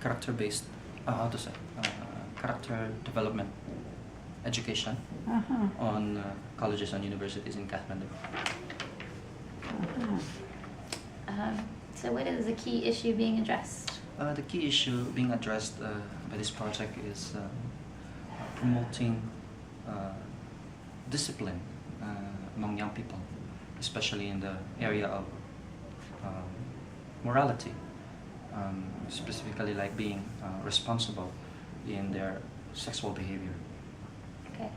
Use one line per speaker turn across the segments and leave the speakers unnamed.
character-based, how to say, character development education on colleges and universities in Kathmandu.
So what is the key issue being addressed?
The key issue being addressed by this project is promoting discipline among young people, especially in the area of morality, specifically like being responsible in their sexual behavior.
Okay,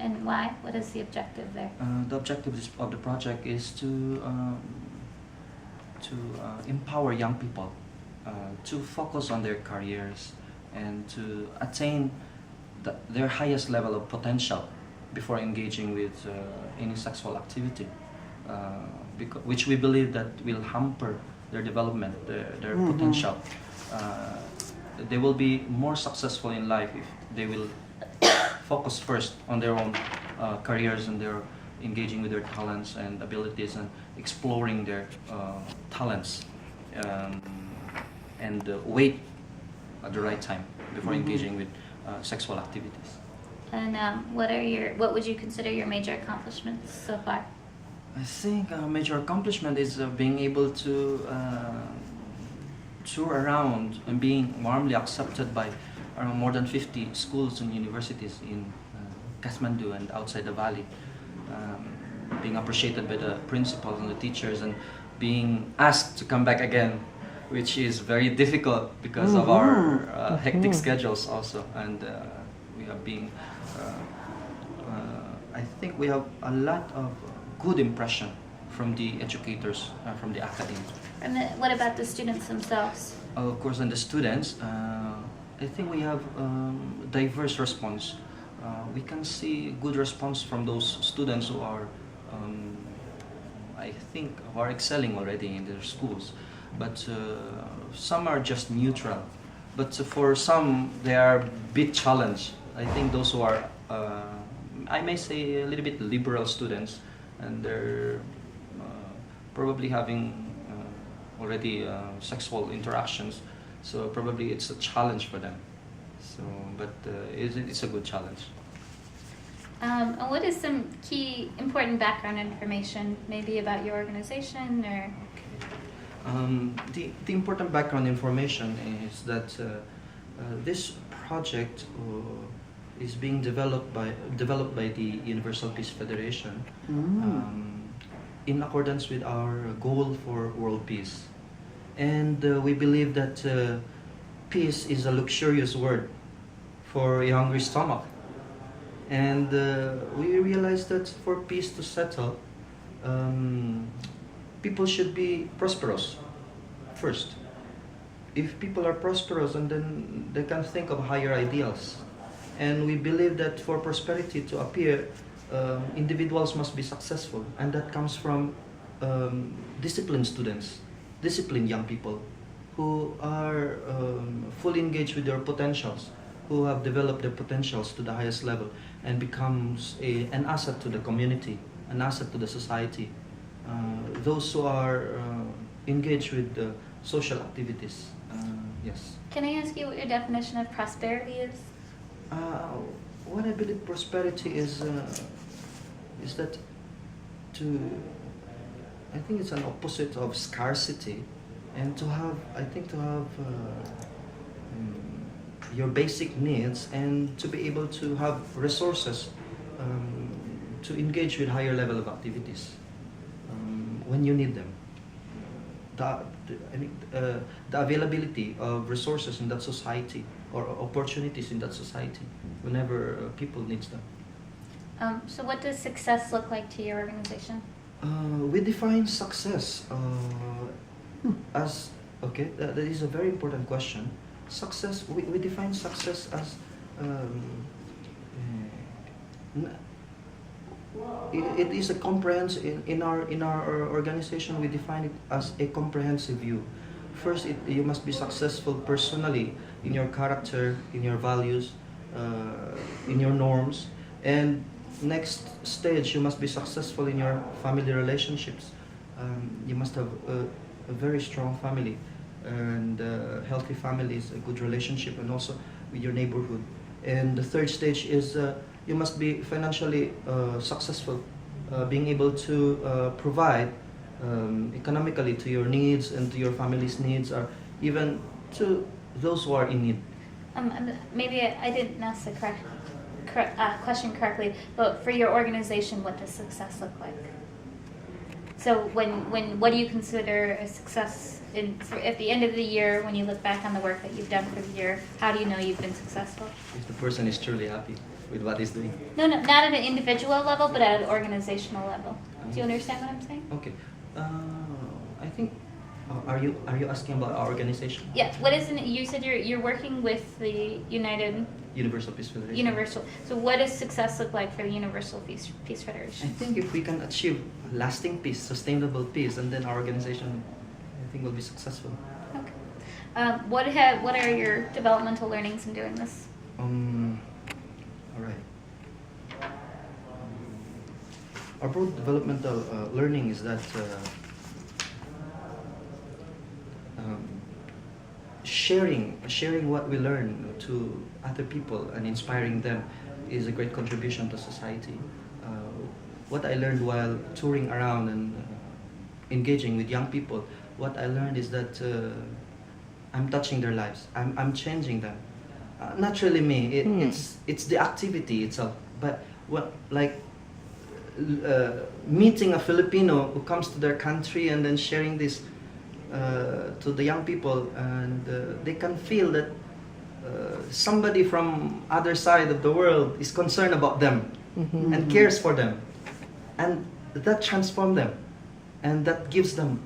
and why? What is the objective there?
The objective of the project is to empower young people to focus on their careers and to attain their highest level of potential before engaging with any sexual activity, which we believe that will hamper their development, their potential. They will be more successful in life if they will focus first on their own careers and their engaging with their talents and abilities and exploring their talents and wait at the right time before engaging with sexual activities.
And what would you consider your major accomplishments so far?
I think a major accomplishment is being able to tour around and being warmly accepted by around more than 50 schools and universities in Kathmandu and outside the valley. Being appreciated by the principals and the teachers and being asked to come back again, which is very difficult because of our hectic schedules also, and we have been I think we have a lot of good impression from the educators, from the academy.
And what about the students themselves?
Of course, and the students, I think we have diverse response. We can see good response from those students who are, I think, are excelling already in their schools. But some are just neutral. But for some, they are a bit challenged. I think those who are, I may say, a little bit liberal students, and they're probably having already sexual interactions. So probably it's a challenge for them. So, but it's a good challenge.
And what is some key important background information, maybe about your organization or?
The important background information is that this project is being developed by the Universal Peace Federation in accordance with our goal for world peace. And we believe that peace is a luxurious word for a hungry stomach. And we realize that for peace to settle, people should be prosperous first. If people are prosperous, and then they can think of higher ideals. And we believe that for prosperity to appear, individuals must be successful, and that comes from disciplined students, disciplined young people who are fully engaged with their potentials, who have developed their potentials to the highest level and becomes an asset to the community, an asset to the society. Those who are engaged with social activities. Yes.
Can I ask you what your definition of prosperity is?
What I believe prosperity is that I think it's an opposite of scarcity, and to have your basic needs and to be able to have resources to engage with higher level of activities when you need them. The availability of resources in that society or opportunities in that society whenever people need them.
So what does success look like to your organization?
We define success as, okay, that is a very important question. Success, we define success as it is a comprehensive, in our organization we define it as a comprehensive view. First, you must be successful personally in your character, in your values, in your norms, and next stage you must be successful in your family relationships. You must have a very strong family, and healthy families, a good relationship, and also with your neighborhood. And the third stage is you must be financially successful, being able to provide economically to your needs and to your family's needs, or even to those who are in need.
And maybe I didn't ask the question correctly, but for your organization, what does success look like? So what do you consider a success at the end of the year, when you look back on the work that you've done for the year? How do you know you've been successful?
If the person is truly happy with what he's doing.
No, not at an individual level, but at an organizational level. Do you understand what I'm saying?
Okay. I think. Are you asking about our organization?
Yeah. What is it? You said you're working with the
Universal Peace Federation.
Universal. So what does success look like for the Universal Peace Federation?
I think if we can achieve lasting peace, sustainable peace, and then our organization, I think, will be successful.
Okay. What are your developmental learnings in doing this?
All right. Our broad developmental learning is that sharing what we learn to other people and inspiring them is a great contribution to society. What I learned while touring around and engaging with young people, what I learned is that I'm touching their lives. I'm changing them. Not really me. It's the activity itself. But meeting a Filipino who comes to their country and then sharing this to the young people, and they can feel that somebody from other side of the world is concerned about them and cares for them, and that transforms them, and that gives them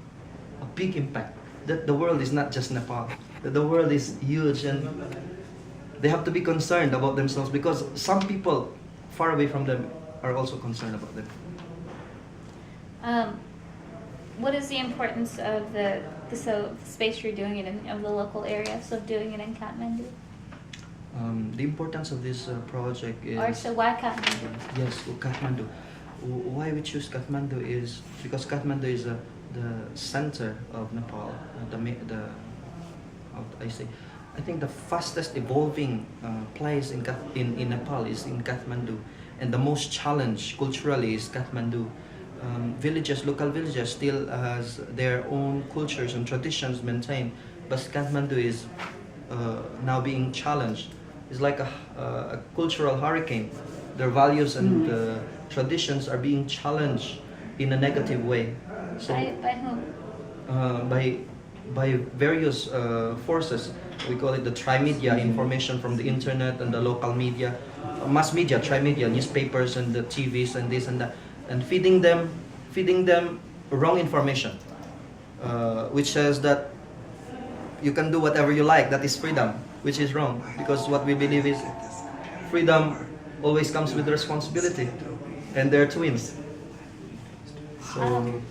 a big impact. That the world is not just Nepal. That the world is huge, and they have to be concerned about themselves, because some people far away from them are also concerned about them.
What is the importance of the space you're doing it in, of the local area, so doing it in Kathmandu?
The importance of this project is...
Or so why Kathmandu?
Yes, Kathmandu. Why we choose Kathmandu is because Kathmandu is the center of Nepal. I think the fastest evolving place in Nepal is in Kathmandu, and the most challenged culturally is Kathmandu. Local villages still has their own cultures and traditions maintained, but Kathmandu is now being challenged. It's like a cultural hurricane. Their values and traditions are being challenged in a negative way. So,
by whom?
By various forces. We call it the tri-media, information from the internet and the local media, mass media, tri-media, newspapers and the TVs and this and that, and feeding them wrong information, which says that you can do whatever you like. That is freedom, which is wrong, because what we believe is freedom always comes with responsibility, and they're twins. So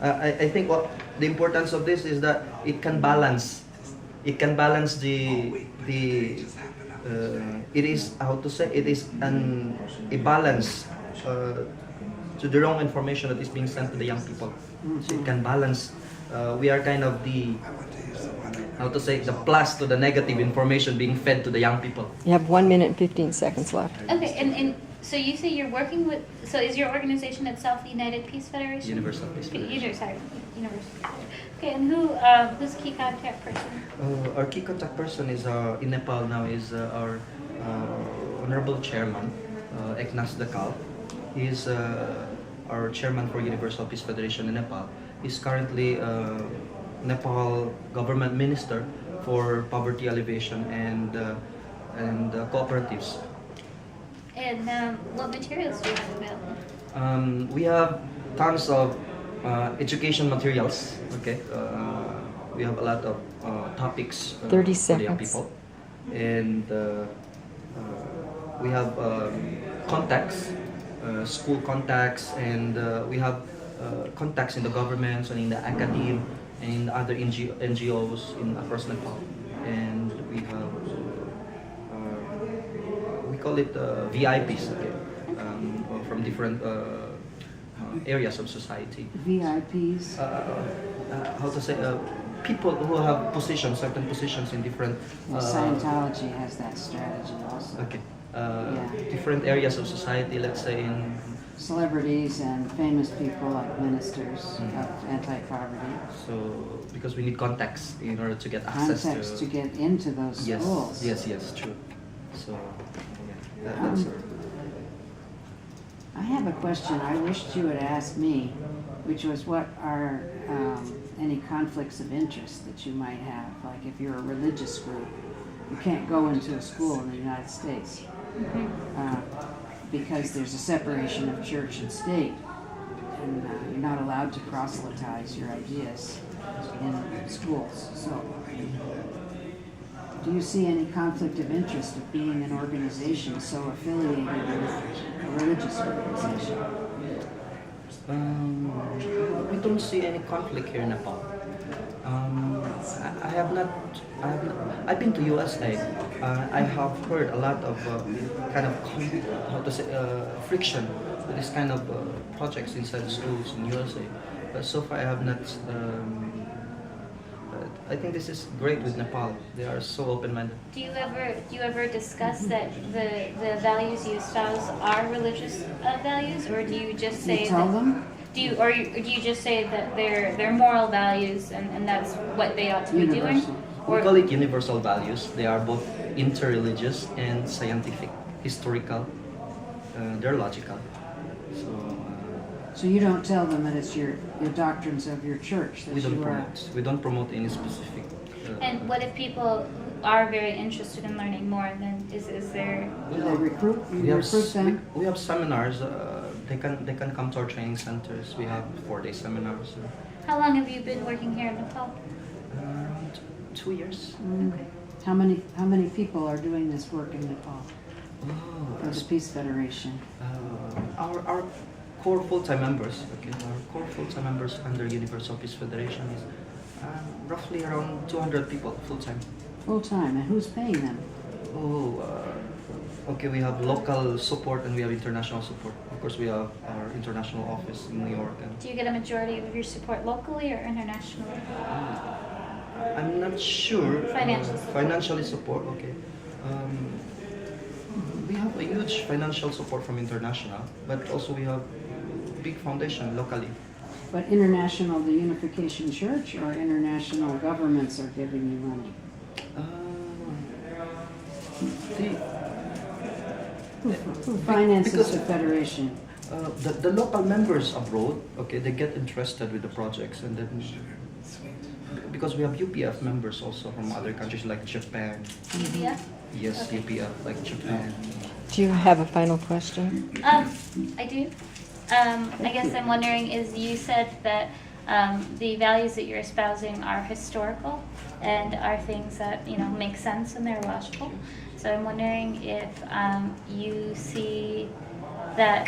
I think what the importance of this is that it can balance. It can balance it is how to say, it is a balance to the wrong information that is being sent to the young people. So it can balance. We are kind of the how to say, the plus to the negative information being fed to the young people.
You have 1 minute and 15 seconds left.
Okay, and so you say you're working with, so is your organization itself the United Peace Federation?
Universal Peace Federation.
Universal. Okay, and who's key contact person?
Our key contact person is in Nepal now is our honorable chairman, Eknas Dakal. He is our chairman for Universal Peace Federation in Nepal. He's currently Nepal government minister for poverty alleviation and cooperatives.
And what materials do you have available?
We have tons of education materials. Okay, we have a lot of topics
30
for the young
seconds.
people, and we have contacts, school contacts, and we have contacts in the governments and in the academe and in other NGOs across Nepal, and we have we call it VIPs, okay, from different areas of society.
VIPs.
How to say? people who have positions, certain positions in different.
Well, Scientology has that strategy also.
Okay.
Yeah.
Different areas of society, let's say in.
Celebrities and famous people like ministers of anti-poverty.
So because we need contacts in order to get access
Context to get into those
yes,
schools.
yes, true. So yeah, that's.
I have a question I wished you had asked me, which was what are any conflicts of interest that you might have? Like if you're a religious group, you can't go into a school in the United States because there's a separation of church and state, and you're not allowed to proselytize your ideas in schools. So, do you see any conflict of interest of being an organization so affiliated with a religious organization?
We don't see any conflict here in Nepal. I have not. I've been to USA. I have heard a lot of kind of friction with this kind of projects inside schools in USA. But so far, I have not. I think this is great with Nepal. They are so open-minded.
Do you ever discuss that the values you espouse are religious values, or do you just say
You tell them?
do you just say that they're moral values and that's what they ought to be doing?
Universal.
We call it universal values. They are both interreligious and scientific, historical. They're logical.
So you don't tell them that it's your doctrines of your church that
We don't
you are.
promote. We don't promote any specific.
And what if people are very interested in learning more? Then is there?
We
They
have,
recruit
we have,
them.
we have seminars. They can come to our training centers. We have 4-day seminars.
How long have you been working here in Nepal?
2 years.
Okay.
How many people are doing this work in Nepal for the Peace Federation?
Our core full-time members. Okay, our core full-time members under Universal Peace Federation is roughly around 200 people full-time.
Full time, and who's paying them?
Okay, we have local support and we have international support. Of course, we have our international office in New York. And
Do you get a majority of your support locally or internationally?
I'm not sure.
Financial support.
Financially support, okay. We have a huge financial support from international, but also we have big foundation locally.
But international, the Unification Church, or international governments are giving you money? Who finances
because-
the federation?
The local members abroad, okay, they get interested with the projects, and then because we have UPF members also from other countries like Japan.
Yeah.
Yes,
Okay.
UPF like Japan.
Do you have a final question?
I do. I guess I'm wondering is you said that the values that you're espousing are historical and are things that make sense and they're logical. So I'm wondering if you see that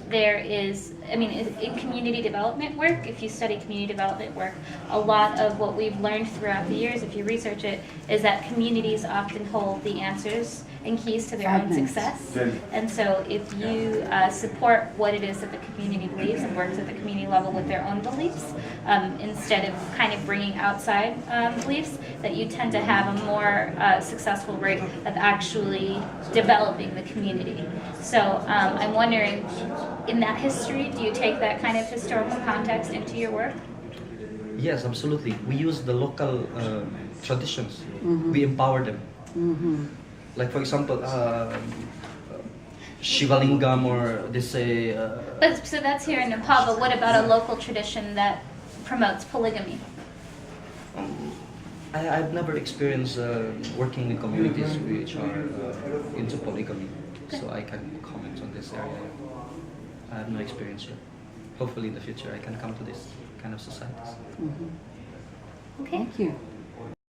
there is, in community development work, if you study community development work, a lot of what we've learned throughout the years, if you research it, is that communities often hold the answers and keys to their own
5 minutes.
success. And so if you support what it is that the community believes and works at the community level with their own beliefs, instead of kind of bringing outside beliefs, that you tend to have a more successful rate of actually developing the community. So I'm wondering, in that history, do you take that kind of historical context into your work?
Yes, absolutely. We use the local traditions. We empower them. Like for example, Shivalingam, or they say.
But so that's here in Nepal. But what about a local tradition that promotes polygamy?
I've never experienced working with communities which are into polygamy, so I can't comment on this area. I have no experience yet. Hopefully in the future I can come to this kind of societies.
Okay.
Thank you.